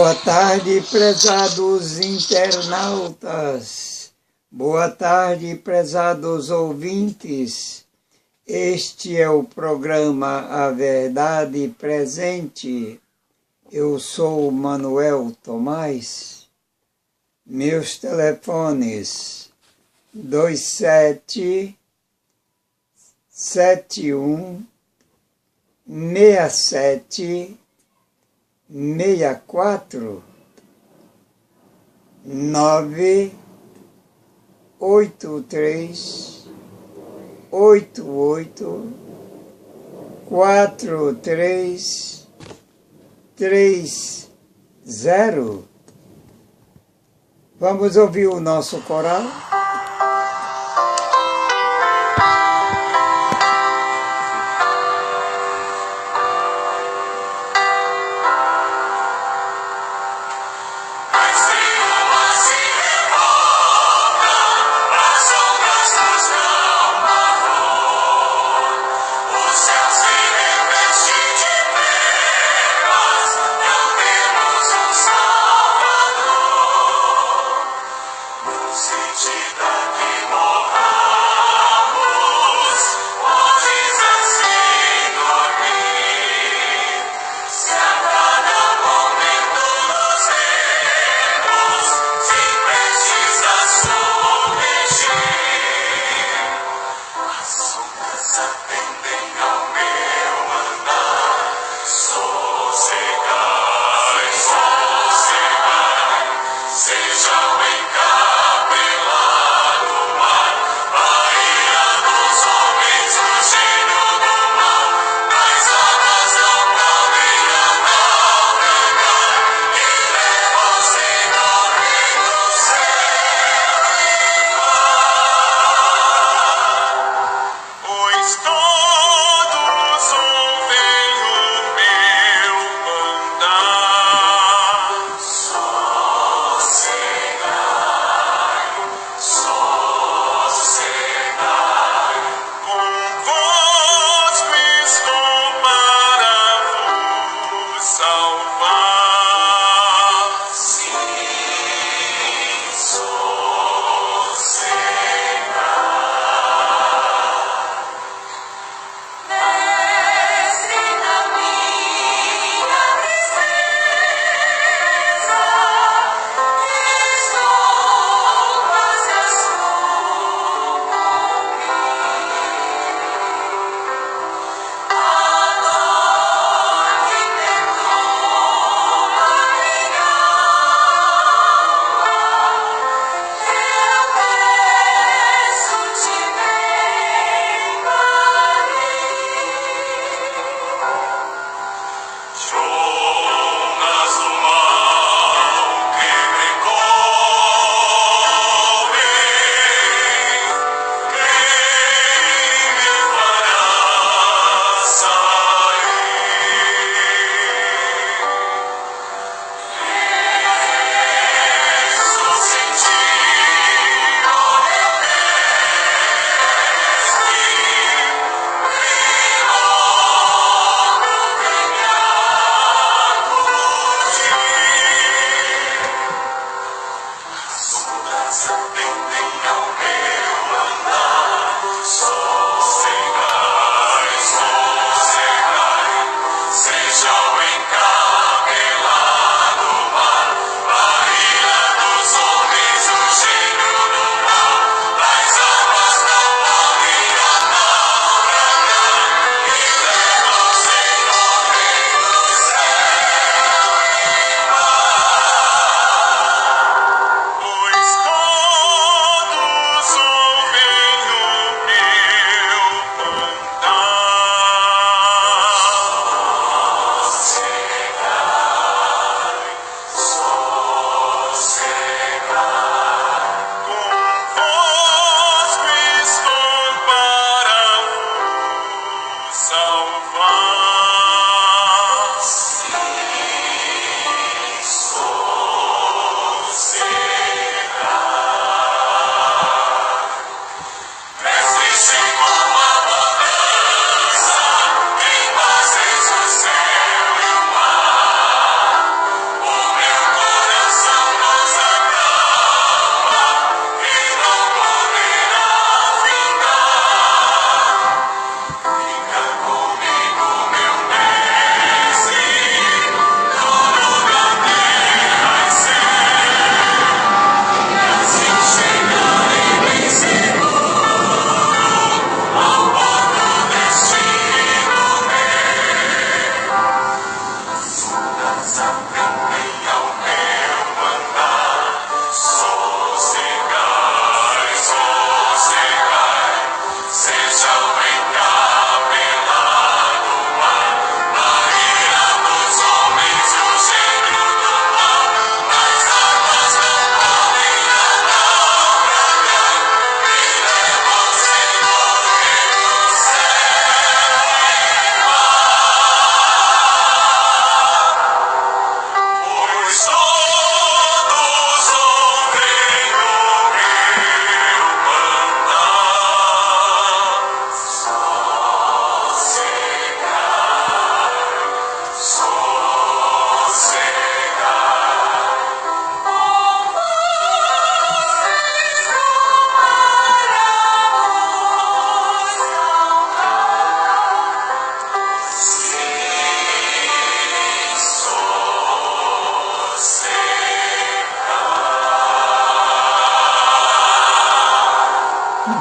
Boa tarde, prezados internautas. Boa tarde, prezados ouvintes. Este é o programa A Verdade Presente. Eu sou Manuel Tomás. Meus telefones 2771 67 64 983 88 4330. Vamos ouvir o nosso coral? Sentir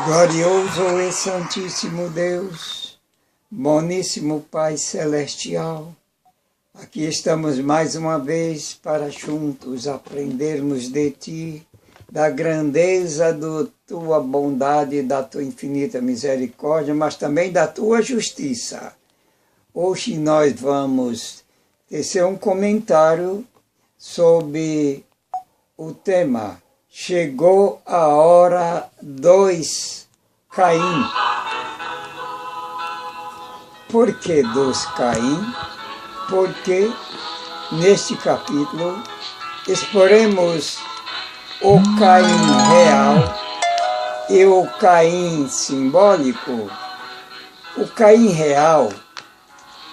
Glorioso e Santíssimo Deus, boníssimo Pai Celestial, aqui estamos mais uma vez para juntos aprendermos de Ti, da grandeza da Tua bondade, da Tua infinita misericórdia, mas também da Tua justiça. Hoje nós vamos tecer um comentário sobre o tema Chegou a hora 2, Caim. Por que 2 Caim? Porque neste capítulo exporemos o Caim real e o Caim simbólico. O Caim real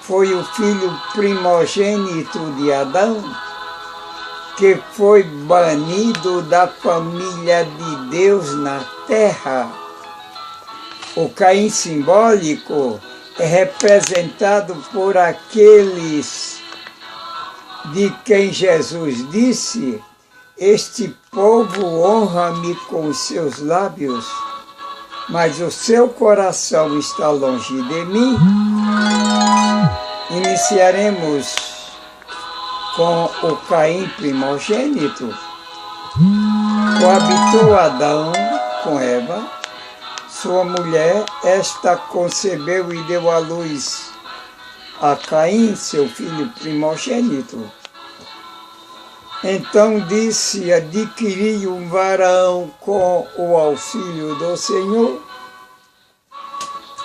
foi o filho primogênito de Adão, que foi banido da família de Deus na terra. O Caim simbólico é representado por aqueles de quem Jesus disse: este povo honra-me com os seus lábios, mas o seu coração está longe de mim. Iniciaremos com o Caim primogênito. Coabitou Adão com Eva, sua mulher, esta concebeu e deu à luz a Caim, seu filho primogênito. Então disse: adquiri um varão com o auxílio do Senhor.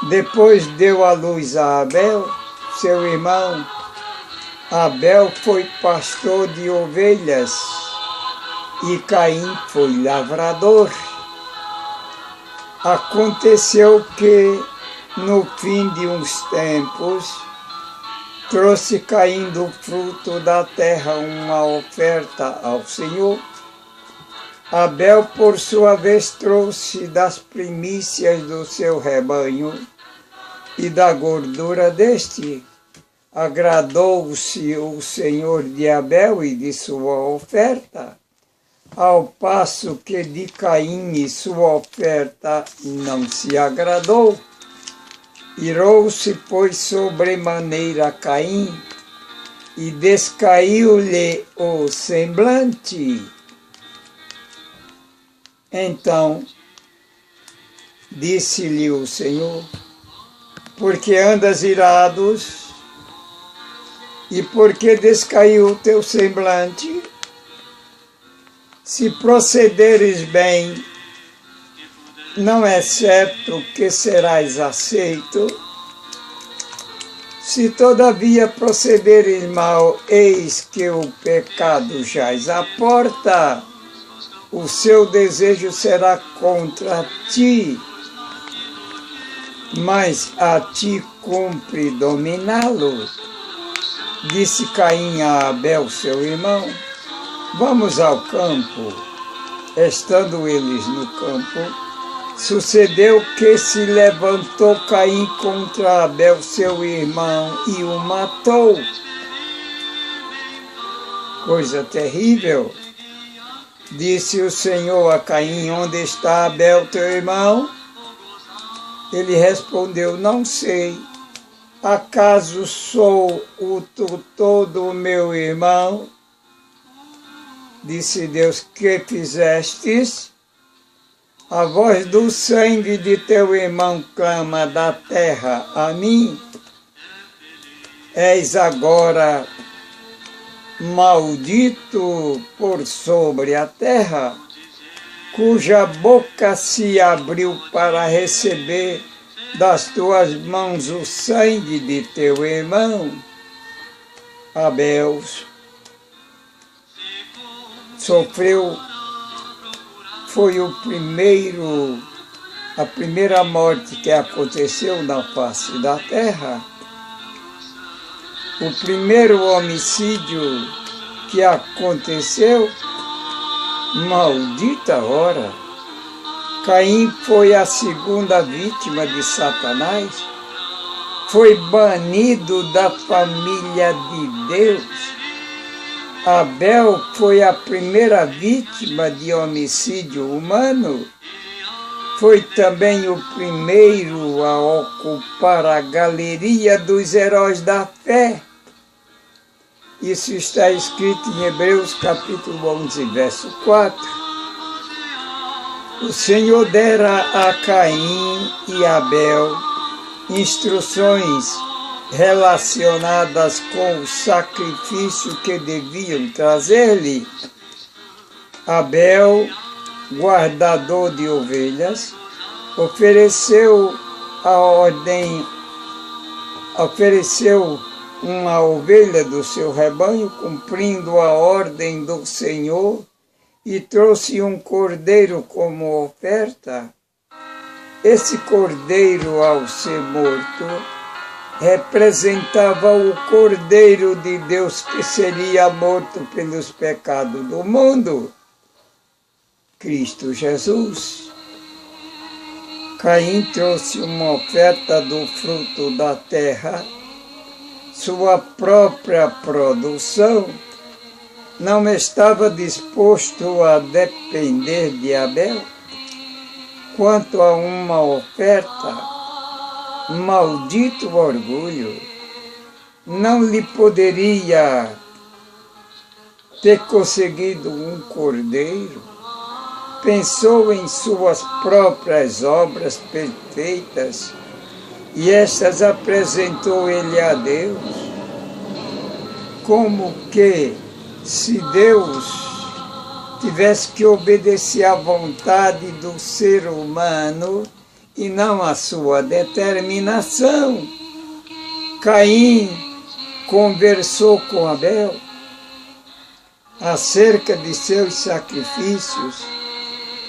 Depois deu à luz a Abel, seu irmão. Abel foi pastor de ovelhas e Caim foi lavrador. Aconteceu que, no fim de uns tempos, trouxe Caim do fruto da terra uma oferta ao Senhor. Abel, por sua vez, trouxe das primícias do seu rebanho e da gordura deste. Agradou-se o Senhor de Abel e de sua oferta, ao passo que de Caim e sua oferta não se agradou. Irou-se, pois, sobremaneira Caim, e descaiu-lhe o semblante. Então disse-lhe o Senhor: porque andas irados, e por que descaiu o teu semblante? Se procederes bem, não é certo que serás aceito. Se todavia procederes mal, eis que o pecado jaz à porta, o seu desejo será contra ti, mas a ti cumpre dominá-lo. Disse Caim a Abel, seu irmão: vamos ao campo. Estando eles no campo, sucedeu que se levantou Caim contra Abel, seu irmão, e o matou. Coisa terrível. Disse o Senhor a Caim: onde está Abel, teu irmão? Ele respondeu: não sei. Acaso sou o tutor do meu irmão? Disse Deus: que fizestes? A voz do sangue de teu irmão clama da terra a mim. És agora maldito por sobre a terra, cuja boca se abriu para receber das tuas mãos o sangue de teu irmão. Abel sofreu, foi a primeira morte que aconteceu na face da terra. O primeiro homicídio que aconteceu, maldita hora. Caim foi a segunda vítima de Satanás, foi banido da família de Deus. Abel foi a primeira vítima de homicídio humano. Foi também o primeiro a ocupar a galeria dos heróis da fé. Isso está escrito em Hebreus capítulo 11, verso 4. O Senhor dera a Caim e Abel instruções relacionadas com o sacrifício que deviam trazer-lhe. Abel, guardador de ovelhas, ofereceu uma ovelha do seu rebanho, cumprindo a ordem do Senhor, e trouxe um cordeiro como oferta. Esse cordeiro, ao ser morto, representava o Cordeiro de Deus que seria morto pelos pecados do mundo, Cristo Jesus. Caim trouxe uma oferta do fruto da terra, sua própria produção. Não estava disposto a depender de Abel. Quanto a uma oferta, maldito orgulho, não lhe poderia ter conseguido um cordeiro. Pensou em suas próprias obras perfeitas e estas apresentou ele a Deus. Como que, se Deus tivesse que obedecer à vontade do ser humano e não à sua determinação, Caim conversou com Abel acerca de seus sacrifícios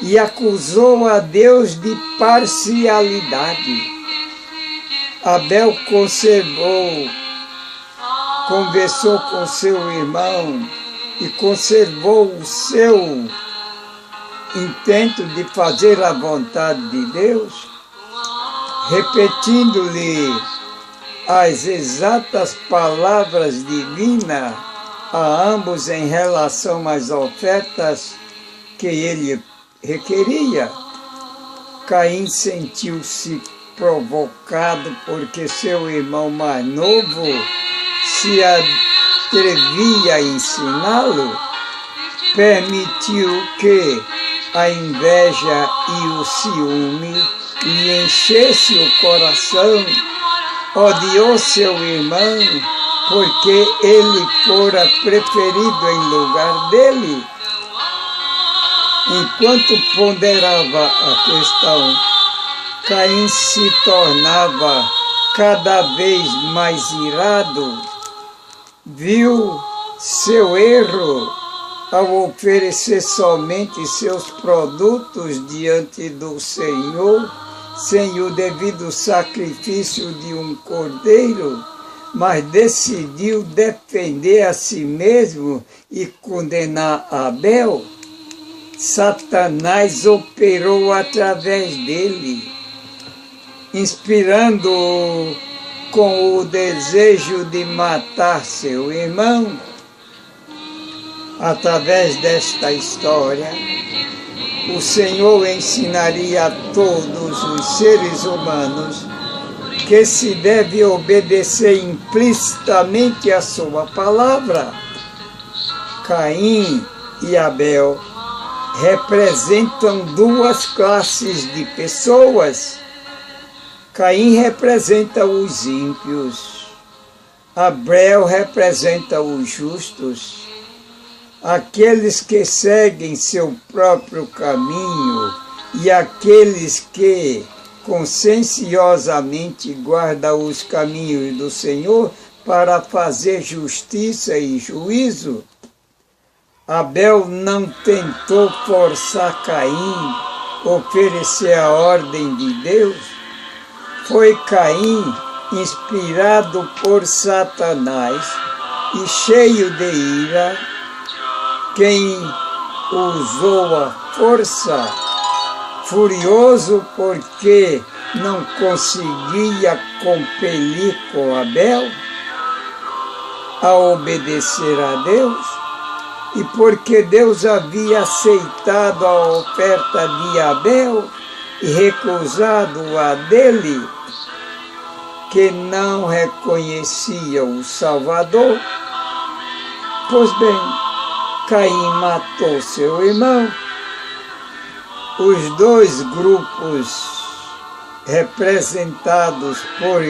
e acusou a Deus de parcialidade. Abel conversou com seu irmão e conservou o seu intento de fazer a vontade de Deus, repetindo-lhe as exatas palavras divinas a ambos em relação às ofertas que ele requeria. Caim sentiu-se provocado porque seu irmão mais novo se atrevia a ensiná-lo, permitiu que a inveja e o ciúme lhe enchesse o coração, odiou seu irmão porque ele fora preferido em lugar dele. Enquanto ponderava a questão, Caim se tornava cada vez mais irado. Viu seu erro ao oferecer somente seus produtos diante do Senhor, sem o devido sacrifício de um cordeiro, mas decidiu defender a si mesmo e condenar Abel. Satanás operou através dele, inspirando-o com o desejo de matar seu irmão. Através desta história, o Senhor ensinaria a todos os seres humanos que se deve obedecer implicitamente a sua palavra. Caim e Abel representam duas classes de pessoas. Caim representa os ímpios, Abel representa os justos, aqueles que seguem seu próprio caminho e aqueles que conscienciosamente guardam os caminhos do Senhor para fazer justiça e juízo. Abel não tentou forçar Caim a oferecer a ordem de Deus. Foi Caim, inspirado por Satanás e cheio de ira, quem usou a força, furioso porque não conseguia compelir com Abel a obedecer a Deus, e porque Deus havia aceitado a oferta de Abel, e recusado a dele, que não reconhecia o Salvador. Pois bem, Caim matou seu irmão. Os dois grupos representados por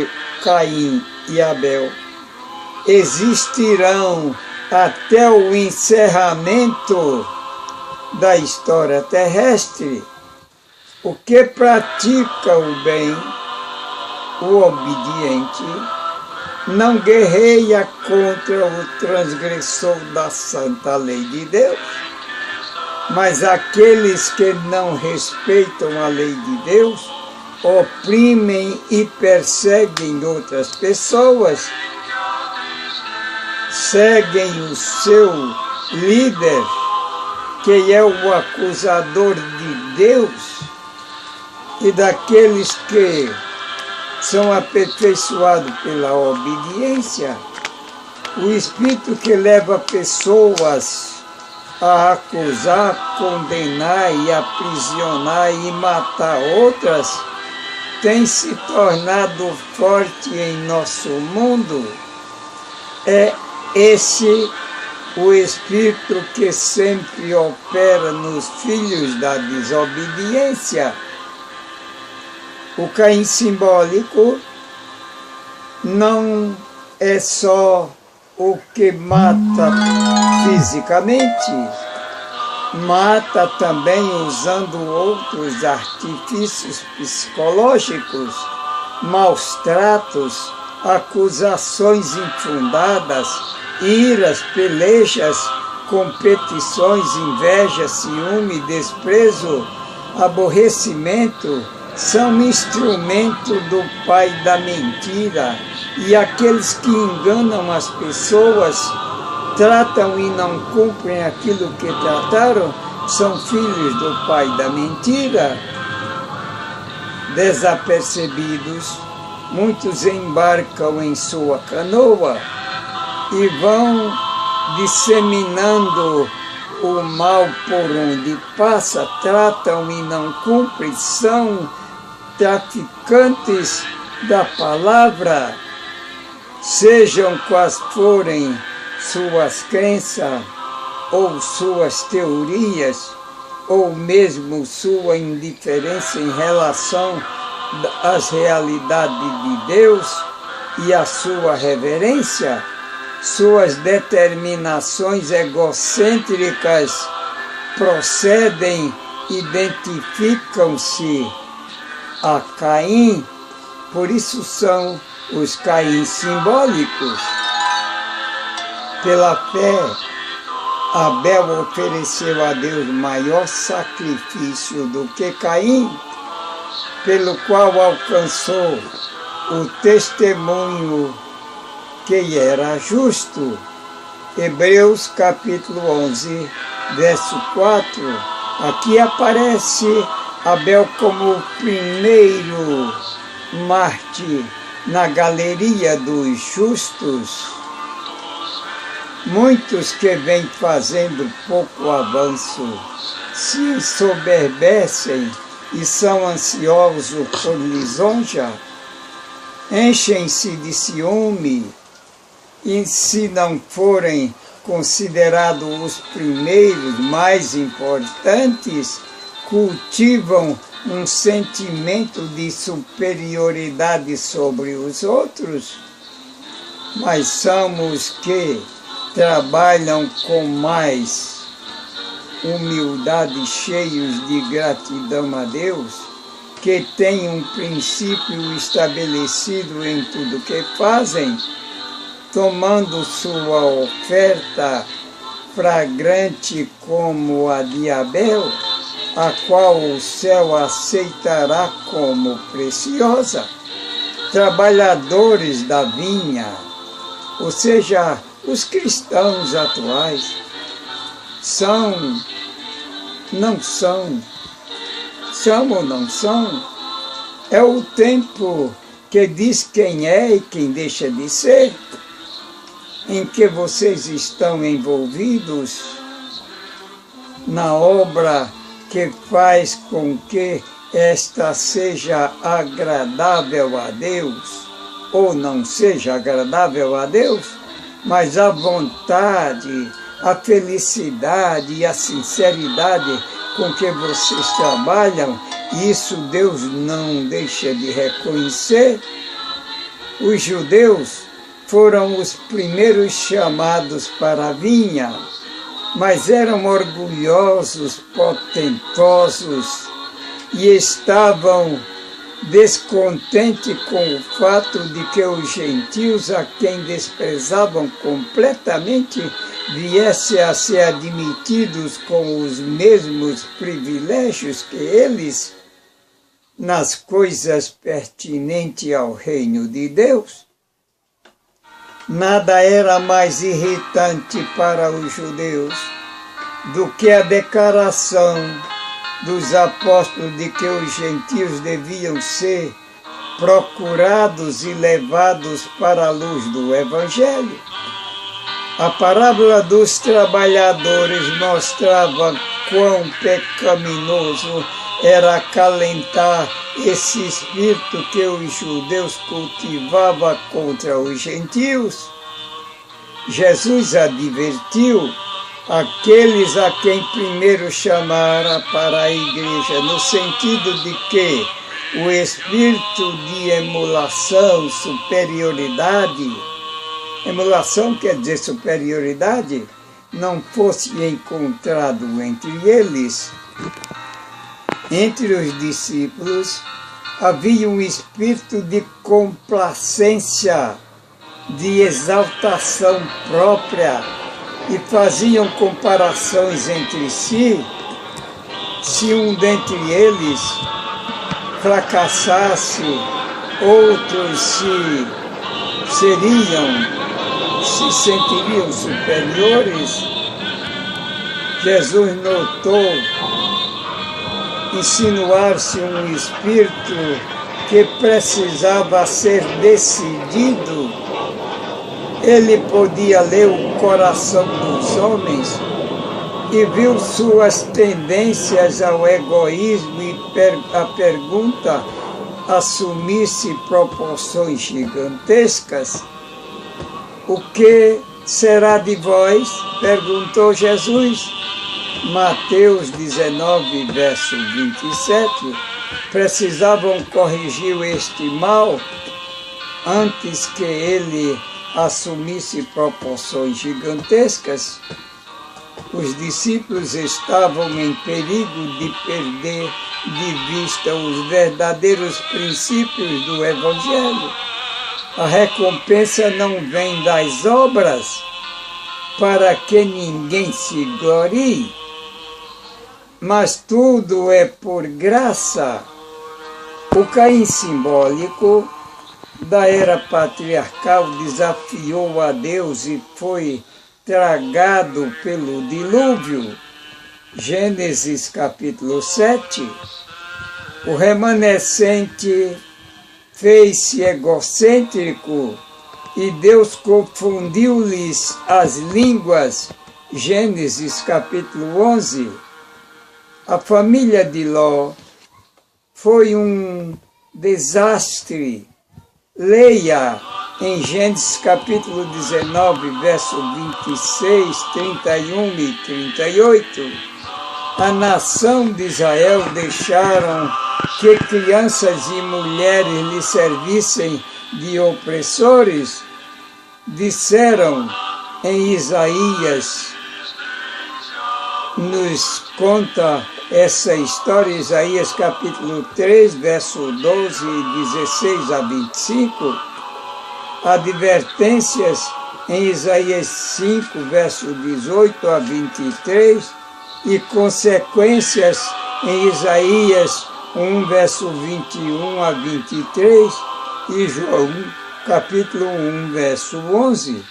Caim e Abel existirão até o encerramento da história terrestre. O que pratica o bem, o obediente, não guerreia contra o transgressor da santa lei de Deus, mas aqueles que não respeitam a lei de Deus, oprimem e perseguem outras pessoas, seguem o seu líder, que é o acusador de Deus, e daqueles que são aperfeiçoados pela obediência, o Espírito que leva pessoas a acusar, condenar e aprisionar e matar outras, tem se tornado forte em nosso mundo. É esse o Espírito que sempre opera nos filhos da desobediência. O Caim simbólico não é só o que mata fisicamente, mata também usando outros artifícios psicológicos, maus tratos, acusações infundadas, iras, pelejas, competições, inveja, ciúme, desprezo, aborrecimento, são instrumento do pai da mentira, e aqueles que enganam as pessoas, tratam e não cumprem aquilo que trataram, são filhos do pai da mentira. Desapercebidos, muitos embarcam em sua canoa e vão disseminando o mal por onde passa, tratam e não cumprem, são traficantes da palavra, sejam quais forem suas crenças ou suas teorias, ou mesmo sua indiferença em relação às realidades de Deus e a sua reverência, suas determinações egocêntricas procedem, identificam-se a Caim, por isso são os Caim simbólicos. Pela fé, Abel ofereceu a Deus maior sacrifício do que Caim, pelo qual alcançou o testemunho que era justo. Hebreus capítulo 11, verso 4. Aqui aparece Abel como o primeiro mártir na galeria dos justos. Muitos que vêm fazendo pouco avanço se ensoberbecem e são ansiosos por lisonja, enchem-se de ciúme, e se não forem considerados os primeiros mais importantes, cultivam um sentimento de superioridade sobre os outros, mas são os que trabalham com mais humildade, cheios de gratidão a Deus, que têm um princípio estabelecido em tudo que fazem, tomando sua oferta fragrante como a de Abel, a qual o céu aceitará como preciosa. Trabalhadores da vinha, ou seja, os cristãos atuais, não são ou não são? É o tempo que diz quem é e quem deixa de ser, em que vocês estão envolvidos na obra que faz com que esta seja agradável a Deus, ou não seja agradável a Deus, mas a vontade, a felicidade e a sinceridade com que vocês trabalham, isso Deus não deixa de reconhecer. Os judeus foram os primeiros chamados para a vinha, mas eram orgulhosos, potentosos e estavam descontentes com o fato de que os gentios, a quem desprezavam completamente, viessem a ser admitidos com os mesmos privilégios que eles nas coisas pertinentes ao reino de Deus. Nada era mais irritante para os judeus do que a declaração dos apóstolos de que os gentios deviam ser procurados e levados para a luz do Evangelho. A parábola dos trabalhadores mostrava quão pecaminoso era acalentar esse espírito que os judeus cultivavam contra os gentios. Jesus advertiu aqueles a quem primeiro chamara para a igreja, no sentido de que o espírito de emulação, superioridade, emulação quer dizer superioridade, não fosse encontrado entre eles. Entre os discípulos havia um espírito de complacência, de exaltação própria, e faziam comparações entre si. Se um dentre eles fracassasse, outros se sentiriam superiores. Jesus notou insinuar-se um espírito que precisava ser decidido. Ele podia ler o coração dos homens e viu suas tendências ao egoísmo e a pergunta assumisse proporções gigantescas. O que será de vós? Perguntou Jesus. Mateus 19, verso 27. Precisavam corrigir este mal antes que ele assumisse proporções gigantescas. Os discípulos estavam em perigo de perder de vista os verdadeiros princípios do Evangelho. A recompensa não vem das obras, para que ninguém se glorie, mas tudo é por graça. O Caim simbólico da era patriarcal desafiou a Deus e foi tragado pelo dilúvio. Gênesis capítulo 7. O remanescente fez-se egocêntrico e Deus confundiu-lhes as línguas. Gênesis capítulo 11. A família de Ló foi um desastre. Leia em Gênesis capítulo 19, verso 26, 31 e 38. A nação de Israel deixaram que crianças e mulheres lhe servissem de opressores. Disseram em Isaías, nos conta essa história, Isaías capítulo 3, verso 12 e 16 a 25, advertências em Isaías 5, verso 18 a 23, e consequências em Isaías 1, verso 21 a 23, e João capítulo 1, verso 11.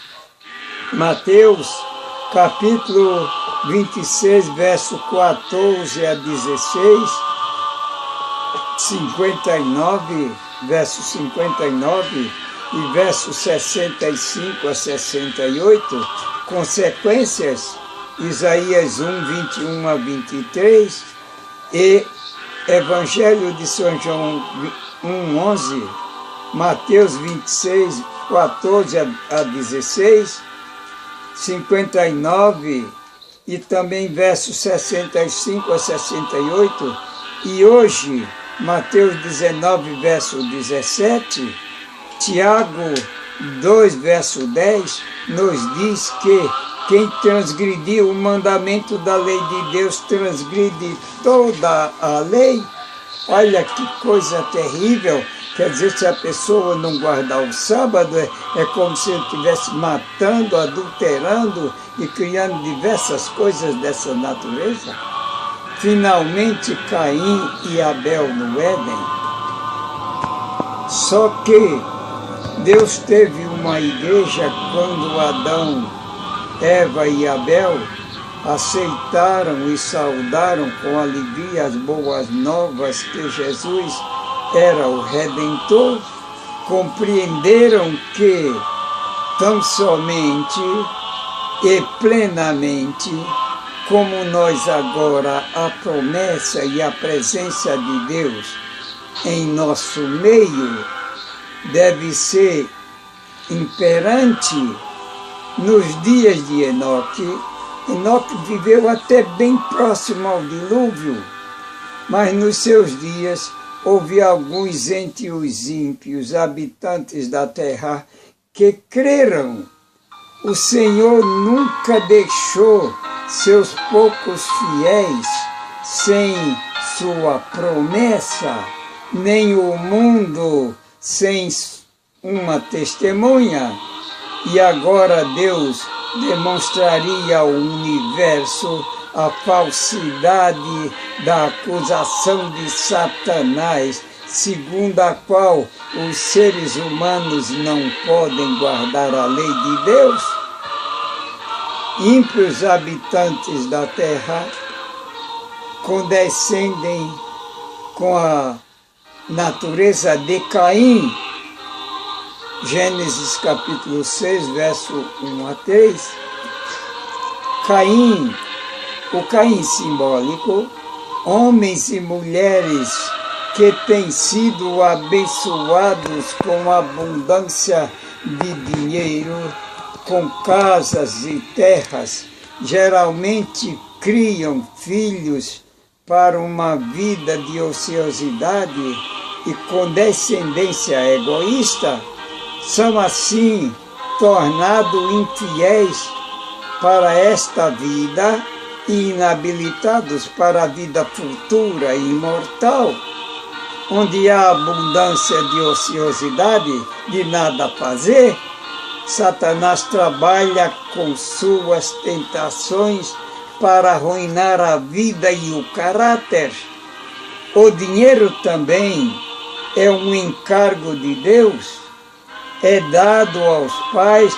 Mateus capítulo 26, verso 14 a 16, 59, verso 59 e verso 65 a 68, consequências, Isaías 1, 21 a 23, e Evangelho de São João 1:11, Mateus 26, 14 a 16, 59 e também versos 65 a 68, e hoje Mateus 19, verso 17, Tiago 2, verso 10, nos diz que quem transgredir o mandamento da lei de Deus transgride toda a lei. Olha que coisa terrível. Quer dizer, se a pessoa não guardar o sábado, é como se ele estivesse matando, adulterando e criando diversas coisas dessa natureza. Finalmente, Caim e Abel no Éden. Só que Deus teve uma igreja quando Adão, Eva e Abel aceitaram e saudaram com alegria as boas novas que Jesus era o Redentor, compreenderam que tão somente e plenamente como nós agora a promessa e a presença de Deus em nosso meio deve ser imperante. Nos dias de Enoque, Enoque viveu até bem próximo ao dilúvio, mas nos seus dias houve alguns entre os ímpios, habitantes da terra, que creram. O Senhor nunca deixou seus poucos fiéis sem sua promessa, nem o mundo sem uma testemunha. E agora Deus demonstraria ao universo a falsidade da acusação de Satanás, segundo a qual os seres humanos não podem guardar a lei de Deus. Ímpios habitantes da terra condescendem com a natureza de Caim. Gênesis capítulo 6, verso 1 a 3. Caim, o Caim simbólico, homens e mulheres que têm sido abençoados com abundância de dinheiro, com casas e terras, geralmente criam filhos para uma vida de ociosidade e com descendência egoísta, são assim tornados infiéis para esta vida e inabilitados para a vida futura e imortal, onde há abundância de ociosidade, de nada fazer. Satanás trabalha com suas tentações para arruinar a vida e o caráter. O dinheiro também é um encargo de Deus, é dado aos pais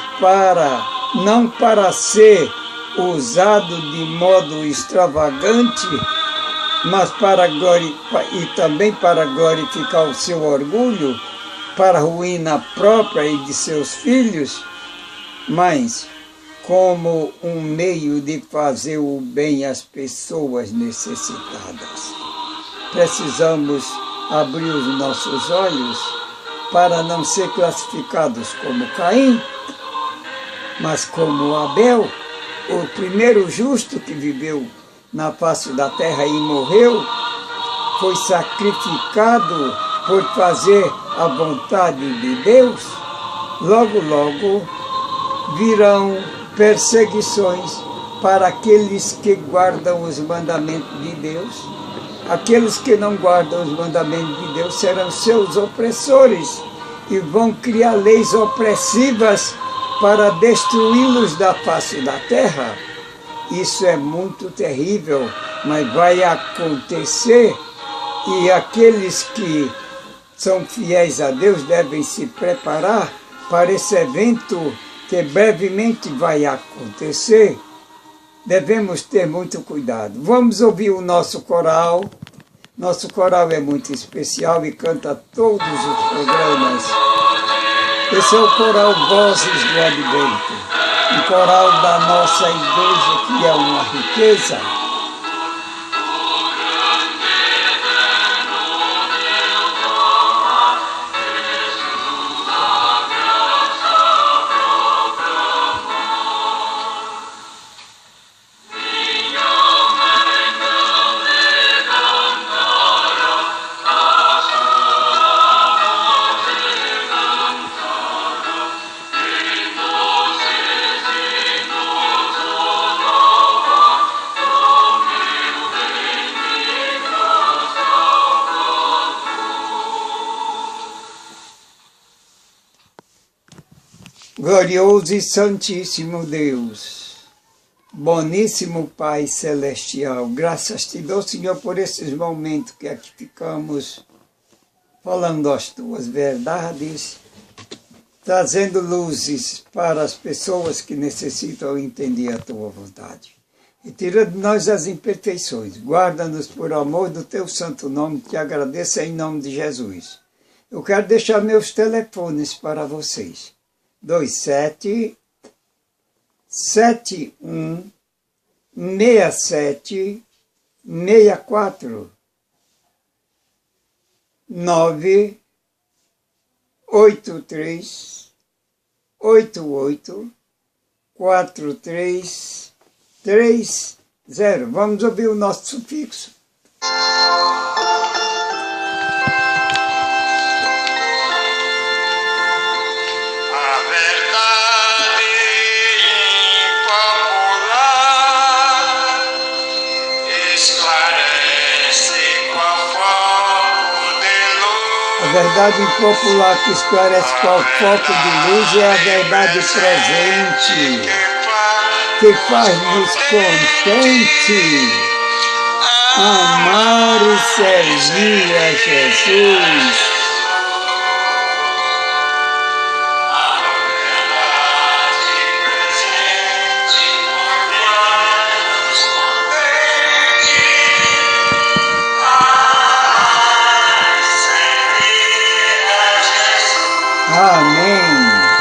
não para ser usado de modo extravagante, mas e também para glorificar o seu orgulho, para a ruína própria e de seus filhos, mas como um meio de fazer o bem às pessoas necessitadas. Precisamos abrir os nossos olhos para não ser classificados como Caim, mas como Abel, o primeiro justo que viveu na face da terra e morreu, foi sacrificado por fazer a vontade de Deus. Logo, logo virão perseguições para aqueles que guardam os mandamentos de Deus. Aqueles que não guardam os mandamentos de Deus serão seus opressores e vão criar leis opressivas para destruí-los da face da terra. Isso é muito terrível, mas vai acontecer, e aqueles que são fiéis a Deus devem se preparar para esse evento que brevemente vai acontecer. Devemos ter muito cuidado. Vamos ouvir o nosso coral. Nosso coral é muito especial e canta todos os programas. Esse é o coral Vozes do Advento, um coral da nossa igreja que é uma riqueza. Glorioso e Santíssimo Deus, boníssimo Pai Celestial, graças te dou, Senhor, por esses momentos que aqui ficamos falando as tuas verdades, trazendo luzes para as pessoas que necessitam entender a tua vontade. E tira de nós as imperfeições, guarda-nos por amor do teu santo nome, te agradeço em nome de Jesus. Eu quero deixar meus telefones para vocês. 27 71 67 64 9 83 88 43 30. Vamos ouvir o nosso sufixo. A verdade impopular que esclarece qual foco de luz é a verdade presente, que faz-nos contente amar e servir a Jesus.